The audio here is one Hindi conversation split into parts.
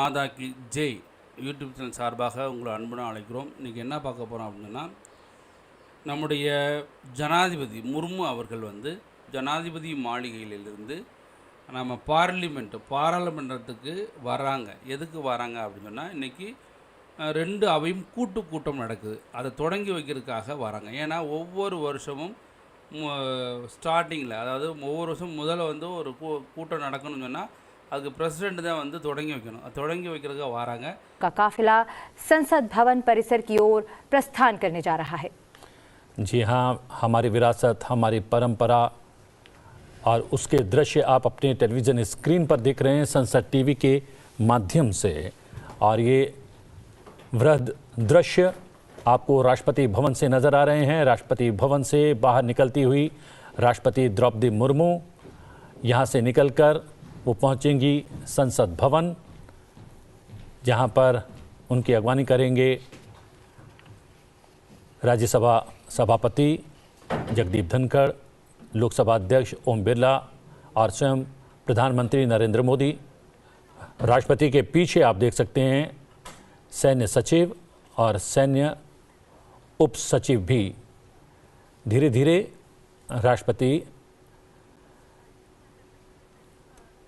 மாதா கி ஜெய் யூடியூப் சேனல் சார்பாக உங்களை அன்புடன் அழைக்கிறோம். இன்றைக்கி என்ன பார்க்க போகிறோம் அப்படின்னா, நம்முடைய ஜனாதிபதி முர்மு அவர்கள் ஜனாதிபதி மாளிகையிலிருந்து நம்ம பாராளுமன்றத்துக்கு வராங்க. எதுக்கு வராங்க அப்படின்னு சொன்னால், இன்றைக்கி 2 அவையும் கூட்டம் நடக்குது. அதை தொடங்கி வைக்கிறதுக்காக வராங்க. ஏன்னா ஒவ்வொரு வருஷமும் ஸ்டார்டிங்கில், அதாவது ஒவ்வொரு வருஷம் முதல்ல ஒரு கூட்டம் நடக்கணும்னு சொன்னால் அதுக்கு பிரசிடென்ட் தான் தொடங்கி வைக்கணும். அது தொடங்கி வைக்கிறதுக்காக வராங்க. का काफिला संसद भवन परिसर की ओर प्रस्थान करने जा रहा है। जी हाँ, हमारी विरासत, हमारी परंपरा और उसके दृश्य आप अपने टेलीविज़न स्क्रीन पर देख रहे हैं संसद टीवी के माध्यम से। और ये वृहद दृश्य आपको राष्ट्रपति भवन से नज़र आ रहे हैं। राष्ट्रपति भवन से बाहर निकलती हुई राष्ट्रपति द्रौपदी मुर्मू यहाँ से निकलकर वो पहुँचेंगी संसद भवन, जहाँ पर उनकी अगवानी करेंगे राज्यसभा सभापति जगदीप धनखड़, लोकसभा अध्यक्ष ओम बिरला और स्वयं प्रधानमंत्री नरेंद्र मोदी। राष्ट्रपति के पीछे आप देख सकते हैं सैन्य सचिव और सैन्य उप सचिव भी धीरे धीरे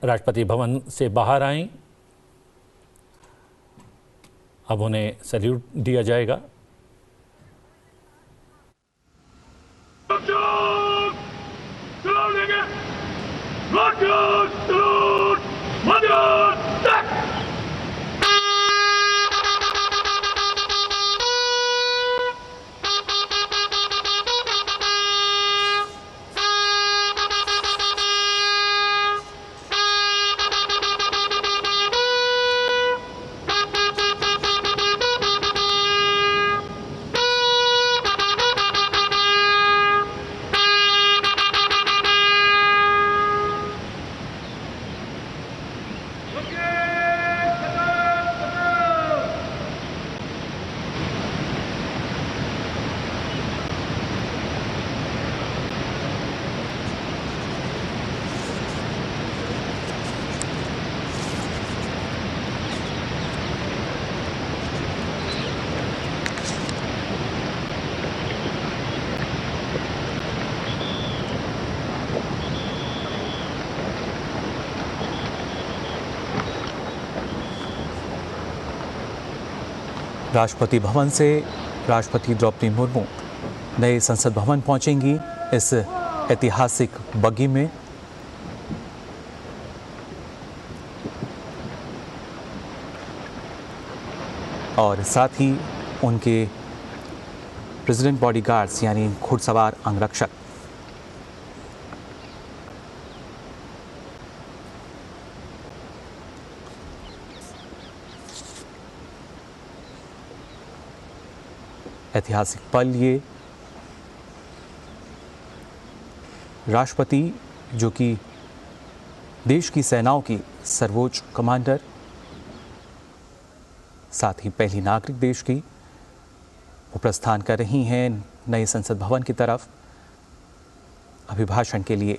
राष्ट्रपति भवन से बाहर आए। अब उन्हें सैल्यूट दिया जाएगा। राष्ट्रपति भवन से राष्ट्रपति द्रौपदी मुर्मू नए संसद भवन पहुंचेंगी इस ऐतिहासिक बग्गी में। और साथ ही उनके प्रेसिडेंट बॉडीगार्ड्स यानी घुड़सवार अंगरक्षक ऐतिहासिक पल ये। राष्ट्रपति जो कि देश की सेनाओं की सर्वोच्च कमांडर, साथ ही पहली नागरिक देश की, वो प्रस्थान कर रही हैं नए संसद भवन की तरफ अभिभाषण के लिए।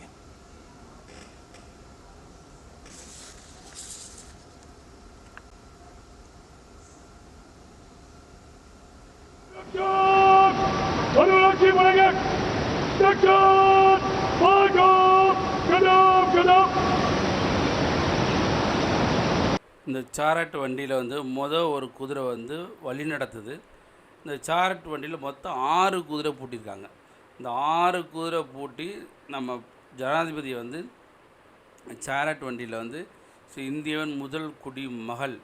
இந்த சாரட் வண்டியில் ஒரு குதிரை வழி நடத்துது. இந்த சாரட் வண்டியில் மொத்தம் 6 குதிரை பூட்டியிருக்காங்க. இந்த 6 குதிரை பூட்டி நம்ம ஜனாதிபதி சாரட் வண்டியில் இந்தியாவின் முதல் குடிமகள்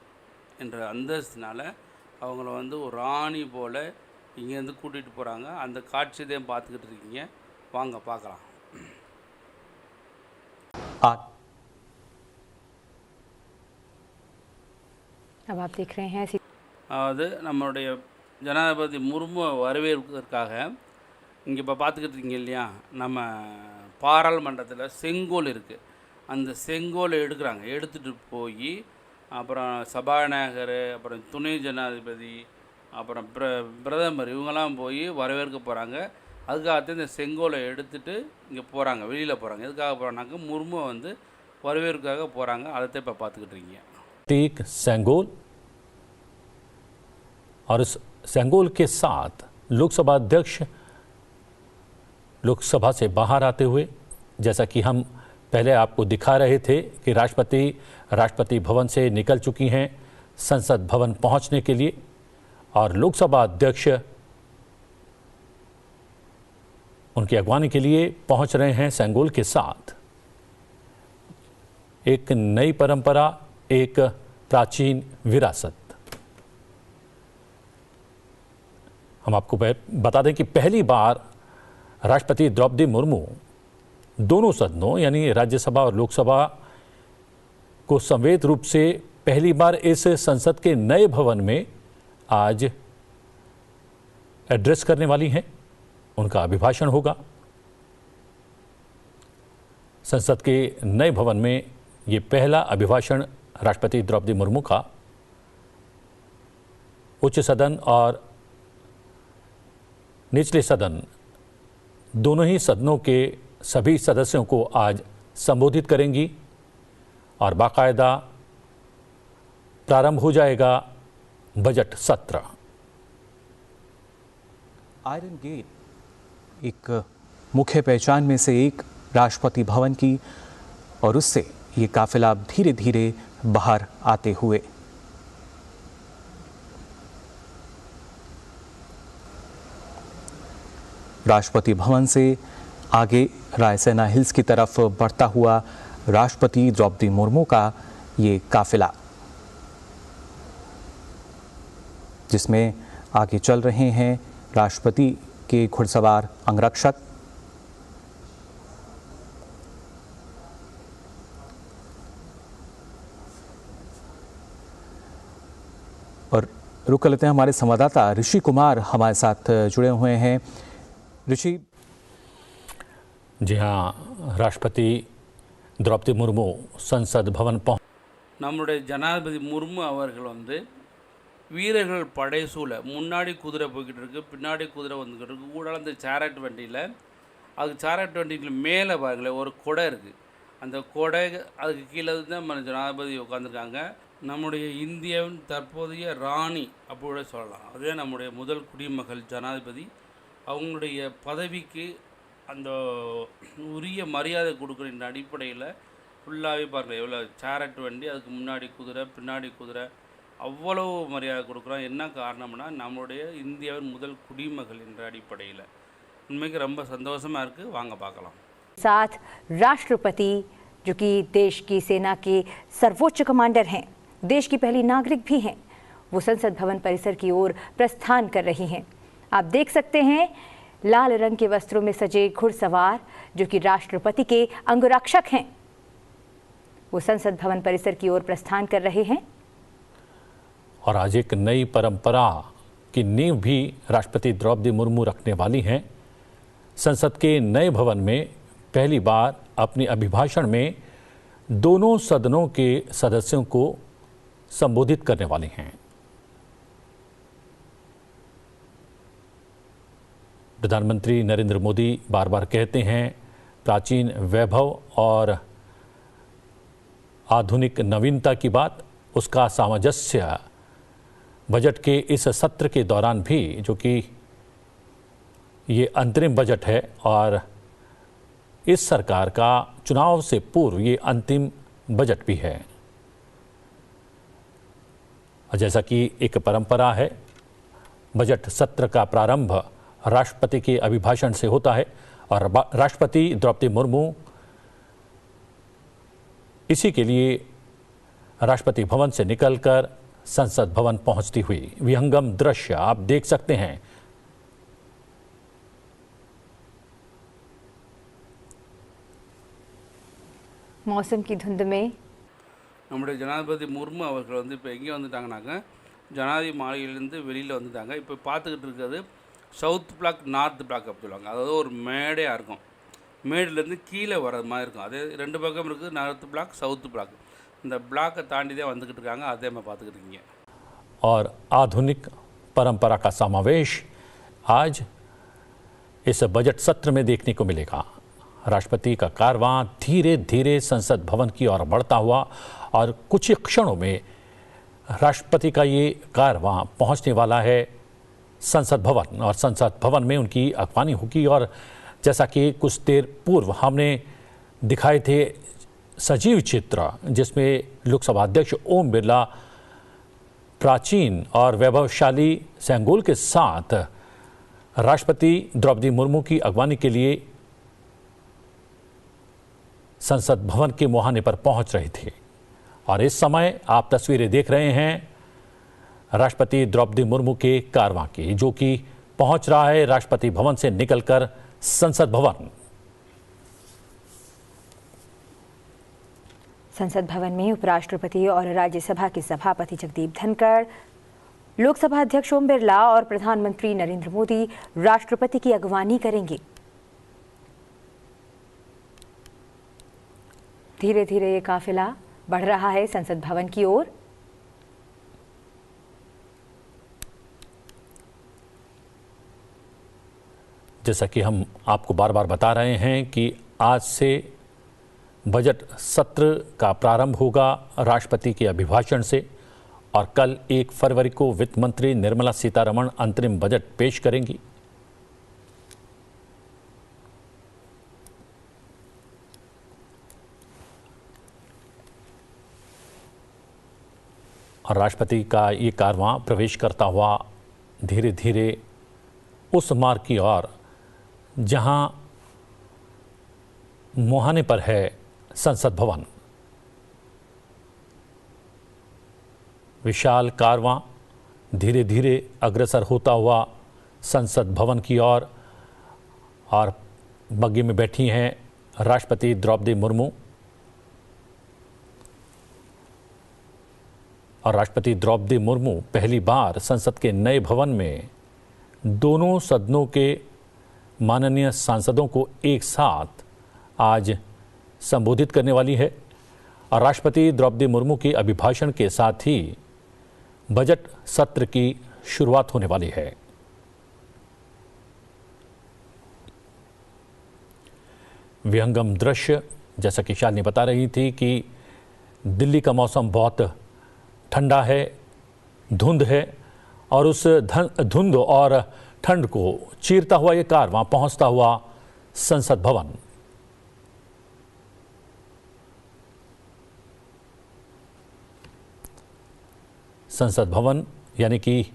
என்ற அந்தஸ்தினால் அவங்கள ஒரு ராணி போல் இங்கேருந்து கூட்டிகிட்டு போகிறாங்க. அந்த காட்சி தான் பார்த்துக்கிட்டு இருக்கீங்க. வாங்க பார்க்கலாம். अब आप देख रहे हैं அதாவது நம்மளுடைய ஜனாதிபதி முர்மு வரவேற்பதற்காக இங்கே இப்போ பார்த்துக்கிட்டு இருக்கீங்க இல்லையா, நம்ம பாராளுமன்றத்தில் செங்கோல் இருக்குது. அந்த செங்கோலை எடுத்துகிட்டு போய் அப்புறம் சபாநாயகர், அப்புறம் துணை ஜனாதிபதி, அப்புறம் பிரதமர் இவங்கெல்லாம் போய் வரவேற்க போகிறாங்க. அதுக்காகத்தான் இந்த செங்கோலை எடுத்துகிட்டு இங்கே போகிறாங்க, வெளியில் போகிறாங்க. எதுக்காக போகிறாங்கனாக்க முர்மு வரவேற்காக போகிறாங்க. அதைத்தான் இப்போ பார்த்துக்கிட்டு இருக்கீங்க. प्रतीक सेंगोल और इस सेंगोल के साथ लोकसभा अध्यक्ष लोकसभा से बाहर आते हुए, जैसा कि हम पहले आपको दिखा रहे थे कि राष्ट्रपति भवन से निकल चुकी हैं संसद भवन पहुंचने के लिए, और लोकसभा अध्यक्ष उनकी अगवानी के लिए पहुंच रहे हैं सेंगोल के साथ। एक नई परंपरा, एक प्राचीन विरासत। हम आपको बता दें कि पहली बार राष्ट्रपति द्रौपदी मुर्मू दोनों सदनों यानी राज्यसभा और लोकसभा को संवेद रूप से पहली बार इस संसद के नए भवन में आज एड्रेस करने वाली हैं। उनका अभिभाषण होगा। संसद के नए भवन में ये पहला अभिभाषण राष्ट्रपति द्रौपदी मुर्मू का उच्च सदन और निचले सदन दोनों ही सदनों के सभी सदस्यों को आज संबोधित करेंगी और बाकायदा प्रारंभ हो जाएगा बजट सत्र। आयरन गेट एक मुख्य पहचान में से एक राष्ट्रपति भवन की, और उससे ये काफिला धीरे धीरे बाहर आते हुए राष्ट्रपति भवन से आगे रायसेना हिल्स की तरफ बढ़ता हुआ राष्ट्रपति द्रौपदी मुर्मू का ये काफिला, जिसमें आगे चल रहे हैं राष्ट्रपति के घुड़सवार अंगरक्षक, और रुक लेते हैं हमारे संवाददाता ऋषि कुमार हमारे साथ जुड़े हुए हैं। ऋषि। जी हाँ, राष्ट्रपति द्रौपदी मुर्मू संसद भवन पहुंच நம்முடைய ஜனாதிபதி முர்மு அவர்கள் வந்து வீரர்கள் படை சூழ முன்னாடி குதிரை போய்கிட்டு இருக்கு, பின்னாடி குதிரை வந்துக்கிட்டு இருக்கு, கூட அந்த சேரட் வண்டியில், அதுக்கு சேரட் வண்டியில் மேலே பாருங்களேன் ஒரு கொடை இருக்குது. அந்த கொடை அதுக்கு கீழே தான் நம்ம ஜனாதிபதி உட்காந்துருக்காங்க. நம்முடைய இந்தியாவின் தற்போதைய ராணி அப்படி சொல்லலாம். அதே நம்முடைய முதல் குடிமகள் ஜனாதிபதி. அவங்களுடைய பதவிக்கு அந்த உரிய மரியாதை கொடுக்குற அடிப்படையில் ஃபுல்லாகவே பாருங்கள் எவ்வளோ சேரட் வண்டி, அதுக்கு முன்னாடி குதிரை பின்னாடி குதிரை, அவ்வளோ மரியாதை கொடுக்குறோம். என்ன காரணம்னா நம்மளுடைய இந்தியாவின் முதல் குடிமகள் என்ற அடிப்படையில் உண்மைக்கு ரொம்ப சந்தோஷமாக இருக்குது. வாங்க பார்க்கலாம். साथ राष्ट्रपति जो कि देश की सेना के सर्वोच्च कमांडर हैं, देश की पहली नागरिक भी हैं, वो संसद भवन परिसर की ओर प्रस्थान कर रही हैं। आप देख सकते हैं लाल रंग के वस्त्रों में सजे घुड़सवार जो कि राष्ट्रपति के अंगरक्षक हैं, वो संसद भवन परिसर की ओर प्रस्थान कर रहे हैं। और आज एक नई परंपरा की नींव भी राष्ट्रपति द्रौपदी मुर्मू रखने वाली हैं। संसद के नए भवन में पहली बार अपने अभिभाषण में दोनों सदनों के सदस्यों को संबोधित करने वाली हैं। प्रधानमंत्री नरेंद्र मोदी बार बार कहते हैं प्राचीन वैभव और आधुनिक नवीनता की बात, उसका सामंजस्य बजट के इस सत्र के दौरान भी, जो कि ये अंतरिम बजट है और इस सरकार का चुनाव से पूर्व ये अंतिम बजट भी है। जैसा कि एक परंपरा है, बजट सत्र का प्रारंभ राष्ट्रपति के अभिभाषण से होता है और राष्ट्रपति द्रौपदी मुर्मू इसी के लिए राष्ट्रपति भवन से निकलकर संसद भवन पहुंचती हुई विहंगम दृश्य आप देख सकते हैं। मौसम की धुंध में நம்முடைய ஜனாதிபதி முர்மு அவர்கள் வந்து இப்போ எங்கே வந்துட்டாங்கனாக்க ஜனாதிபதி மாளிகையிலேருந்து வெளியில் வந்துட்டாங்க. இப்போ பார்த்துக்கிட்டு இருக்கிறது சவுத் பிளாக் நார்த் பிளாக் அப்படி சொல்லுவாங்க. அதாவது ஒரு மேடையாக இருக்கும், மேடிலேருந்து கீழே வர்றது மாதிரி இருக்கும். அதே ரெண்டு பக்கம் இருக்குது, நார்த் பிளாக் சவுத் பிளாக். இந்த பிளாக்கை தாண்டி தான் வந்துக்கிட்டு இருக்காங்க, அதே மாதிரி பார்த்துக்கிட்டு இருக்கீங்க. और आधुनिक परंपरा का समावेश आज इस बजट सत्र में देखने को मिलेगा। राष्ट्रपति का कारवां धीरे धीरे संसद भवन की ओर बढ़ता हुआ और कुछ क्षणों में राष्ट्रपति का ये कारवां पहुंचने वाला है संसद भवन, और संसद भवन में उनकी अगवानी होगी। और जैसा कि कुछ देर पूर्व हमने दिखाए थे सजीव चित्र, जिसमें लोकसभा अध्यक्ष ओम बिरला प्राचीन और वैभवशाली सेंगोल के साथ राष्ट्रपति द्रौपदी मुर्मू की अगवानी के लिए संसद भवन के मुहाने पर पहुंच रहे थे। और इस समय आप तस्वीरें देख रहे हैं राष्ट्रपति द्रौपदी मुर्मू के कारवां की, जो कि पहुंच रहा है राष्ट्रपति भवन से निकलकर संसद भवन। संसद भवन में उपराष्ट्रपति और राज्यसभा के सभापति जगदीप धनखड़, लोकसभा अध्यक्ष ओम बिरला और प्रधानमंत्री नरेंद्र मोदी राष्ट्रपति की अगवानी करेंगे। धीरे धीरे ये काफिला बढ़ रहा है संसद भवन की ओर। जैसा कि हम आपको बार बार बता रहे हैं कि आज से बजट सत्र का प्रारंभ होगा राष्ट्रपति के अभिभाषण से, और कल 1 फरवरी को वित्त मंत्री निर्मला सीतारमण अंतरिम बजट पेश करेंगी। और राष्ट्रपति का ये कारवां प्रवेश करता हुआ धीरे धीरे उस मार्ग की ओर जहां मुहाने पर है संसद भवन। विशाल कारवां धीरे धीरे अग्रसर होता हुआ संसद भवन की ओर, और बग्गी में बैठी हैं राष्ट्रपति द्रौपदी मुर्मू। और राष्ट्रपति द्रौपदी मुर्मू पहली बार संसद के नए भवन में दोनों सदनों के माननीय सांसदों को एक साथ आज संबोधित करने वाली है। और राष्ट्रपति द्रौपदी मुर्मू के अभिभाषण के साथ ही बजट सत्र की शुरुआत होने वाली है। विहंगम दृश्य, जैसा कि शालिनी बता रही थी कि दिल्ली का मौसम बहुत ठंडा है, धुंध है, और उस धुंध और ठंड को चीरता हुआ ये कारवां पहुंचता हुआ संसद भवन। संसद भवन यानी कि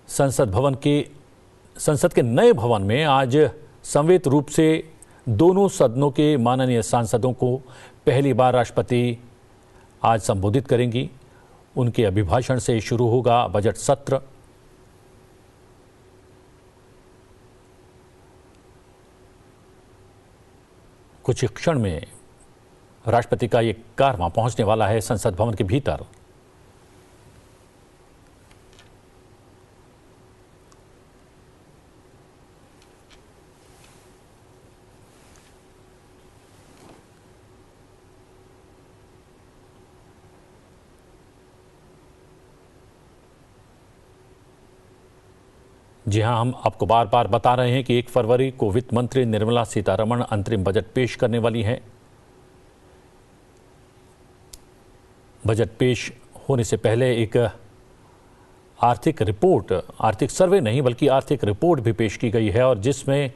संसद के नए भवन में आज संवेद रूप से दोनों सदनों के माननीय सांसदों को पहली बार राष्ट्रपति आज संबोधित करेंगी। उनके अभिभाषण से शुरू होगा बजट सत्र। कुछ क्षण में राष्ट्रपति का ये कारवां पहुंचने वाला है संसद भवन के भीतर। जी हां, हम आपको बार बार बता रहे हैं कि 1 फरवरी को वित्त मंत्री निर्मला सीतारमण अंतरिम बजट पेश करने वाली हैं। बजट पेश होने से पहले एक आर्थिक रिपोर्ट, आर्थिक सर्वे नहीं बल्कि आर्थिक रिपोर्ट भी पेश की गई है, और जिसमें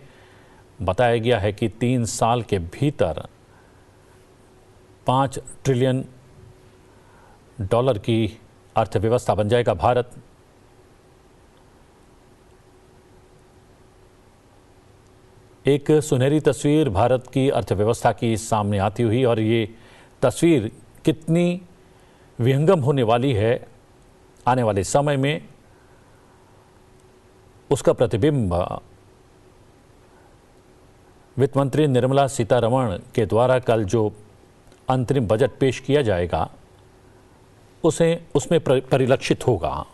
बताया गया है कि 3 साल के भीतर $5 ट्रिलियन की अर्थव्यवस्था बन जाएगा भारत। एक सुनहरी तस्वीर भारत की अर्थव्यवस्था की सामने आती हुई, और ये तस्वीर कितनी विहंगम होने वाली है आने वाले समय में, उसका प्रतिबिंब वित्त मंत्री निर्मला सीतारमण के द्वारा कल जो अंतरिम बजट पेश किया जाएगा उसमें परिलक्षित होगा।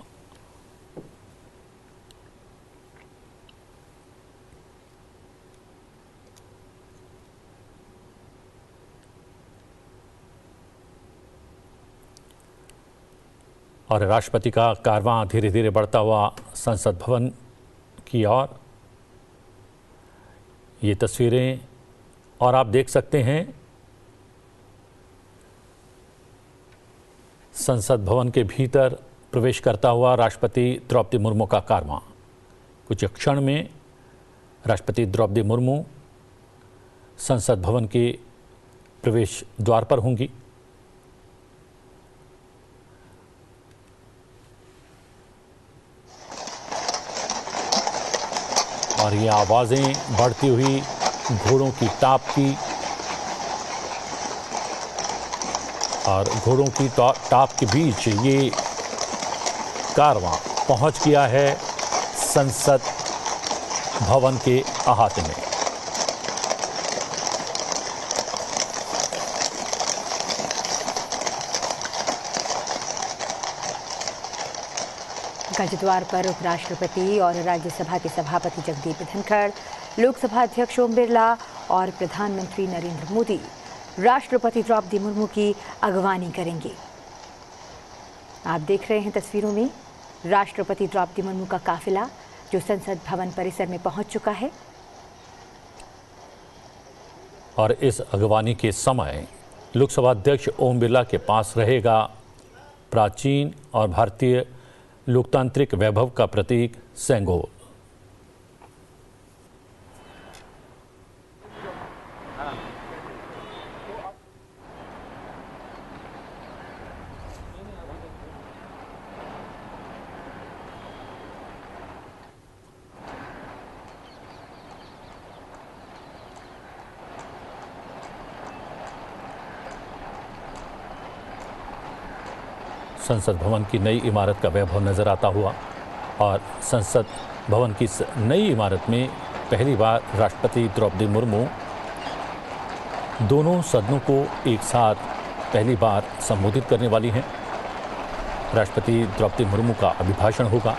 और राष्ट्रपति का कारवां धीरे धीरे बढ़ता हुआ संसद भवन की ओर। ये तस्वीरें और आप देख सकते हैं संसद भवन के भीतर प्रवेश करता हुआ राष्ट्रपति द्रौपदी मुर्मू का कारवां। कुछ क्षण में राष्ट्रपति द्रौपदी मुर्मू संसद भवन के प्रवेश द्वार पर होंगी। और ये आवाज़ें बढ़ती हुई घोड़ों की टाप की और घोड़ों की टाप के बीच ये कारवां पहुंच गया है संसद भवन के अहाते में। गजद्वार पर उपराष्ट्रपति और राज्यसभा के सभापति जगदीप धनखड़, लोकसभा अध्यक्ष ओम बिरला और प्रधानमंत्री नरेंद्र मोदी राष्ट्रपति द्रौपदी मुर्मू की अगवानी करेंगे। आप देख रहे हैं तस्वीरों में राष्ट्रपति द्रौपदी मुर्मू का काफिला जो संसद भवन परिसर में पहुंच चुका है। और इस अगवानी के समय लोकसभा अध्यक्ष ओम बिरला के पास रहेगा प्राचीन और भारतीय लोकतांत्रिक वैभव का प्रतीक सेंगोल। संसद भवन की नई इमारत का वैभव नजर आता हुआ और संसद भवन की नई इमारत में पहली बार राष्ट्रपति द्रौपदी मुर्मू दोनों सदनों को एक साथ पहली बार संबोधित करने वाली हैं। राष्ट्रपति द्रौपदी मुर्मू का अभिभाषण होगा।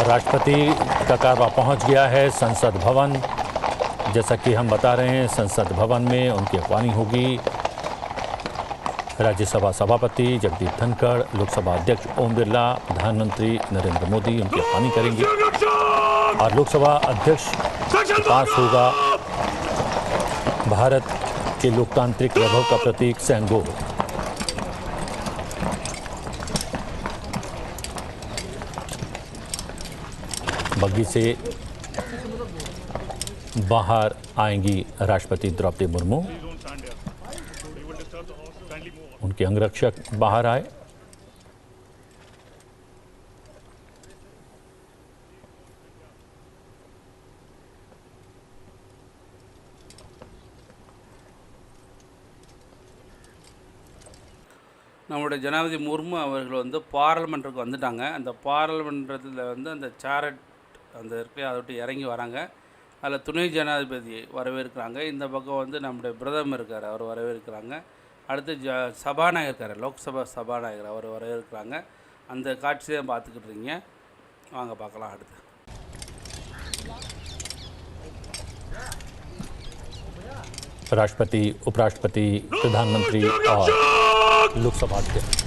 राष्ट्रपति का कारवां पहुंच गया है संसद भवन। जैसा कि हम बता रहे हैं, संसद भवन में उनकी अगवानी होगी राज्यसभा सभापति जगदीप धनखड़, लोकसभा अध्यक्ष ओम बिरला, प्रधानमंत्री नरेंद्र मोदी उनकी अगवानी करेंगे और लोकसभा अध्यक्ष के पास होगा भारत के लोकतांत्रिक वैभव का प्रतीक सेंगोल। बग्घी से बाहर आएंगी राष्ट्रपति द्रौपदी मुर्मू। उनके अंगरक्षक बाहर आए। நம்முடைய ஜனாதிபதி முர்மு அவர்கள் வந்து பாராளுமன்றத்துக்கு வந்துட்டாங்க. அந்த பாராளுமன்றத்தில் வந்து அந்த சேரட் அந்த இருக்கு அதை விட்டு இறங்கி வராங்க. அதில் துணை ஜனாதிபதி வரவேற்கிறாங்க. இந்த பக்கம் வந்து நம்முடைய பிரதமர் இருக்கார், அவர் வரவேற்கிறாங்க. அடுத்து சபாநாயகர் இருக்கார், லோக்சபா சபாநாயகர், அவர் வரவேற்கிறாங்க. அந்த காட்சி தான் பார்த்துக்கிட்டு இருக்கீங்க. வாங்க பார்க்கலாம் அடுத்து. राष्ट्रपति, उपराष्ट्रपति, प्रधानमंत्री और लोकसभा अध्यक्ष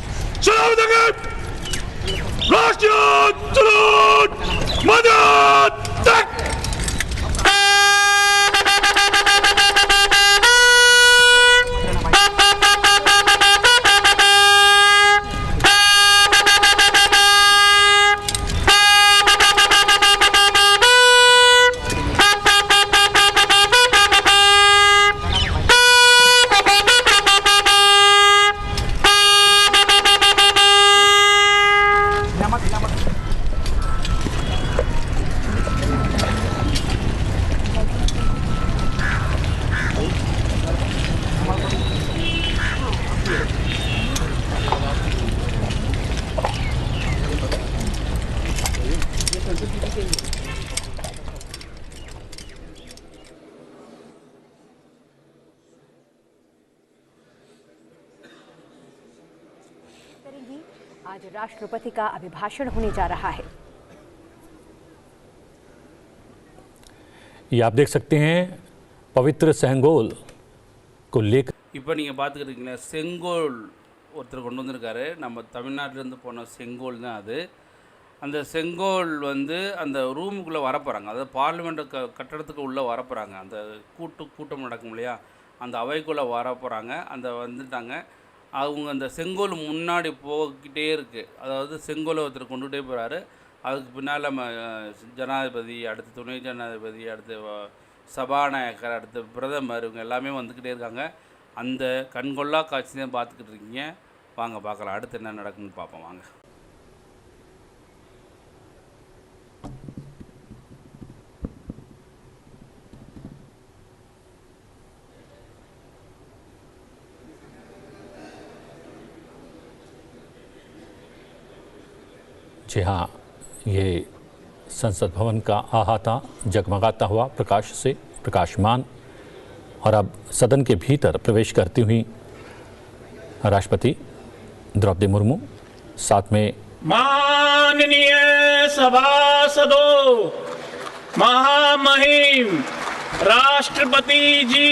आज राष्ट्रपति का अभिभाषण होने जा रहा है। ये आप देख सकते हैं पवित्र सेंगोल को लेकर இப்போ நீங்கள் பார்த்துக்கிறீங்களா, செங்கோல் ஒருத்தர் கொண்டு வந்திருக்காரு. நம்ம தமிழ்நாட்டிலேருந்து போன செங்கோல் தான் அது. அந்த செங்கோல் வந்து அந்த ரூமுக்குள்ளே வரப்போகிறாங்க, அதாவது பார்லிமெண்ட் கட்டடத்துக்கு உள்ளே வரப்போகிறாங்க. அந்த கூட்டம் நடக்கும் இல்லையா, அந்த அவைக்குள்ளே வரப்போகிறாங்க. அந்த வந்துட்டாங்க. அவங்க அந்த செங்கோல் முன்னாடி போய்கிட்டே இருக்குது. அதாவது செங்கோலை ஒருத்தர் கொண்டுகிட்டே போகிறாரு. அதுக்கு பின்னால் நம்ம ஜனாதிபதி, அடுத்து துணை ஜனாதிபதி, அடுத்து சபாநாயகர், அடுத்து பிரதமர், இவங்க எல்லாமே வந்துக்கிட்டே இருக்காங்க. அந்த கண்கொள்ளா காட்சி தான் பார்த்துக்கிட்டு இருக்கீங்க. வாங்க பார்க்கலாம் அடுத்து என்ன நடக்குதுன்னு பார்ப்போம் வாங்க. जी हाँ, ये संसद भवन का अहाता जगमगाता हुआ प्रकाश से प्रकाशमान, और अब सदन के भीतर प्रवेश करती हुई राष्ट्रपति द्रौपदी मुर्मू, साथ में माननीय सभासदों, महामहिम राष्ट्रपति जी,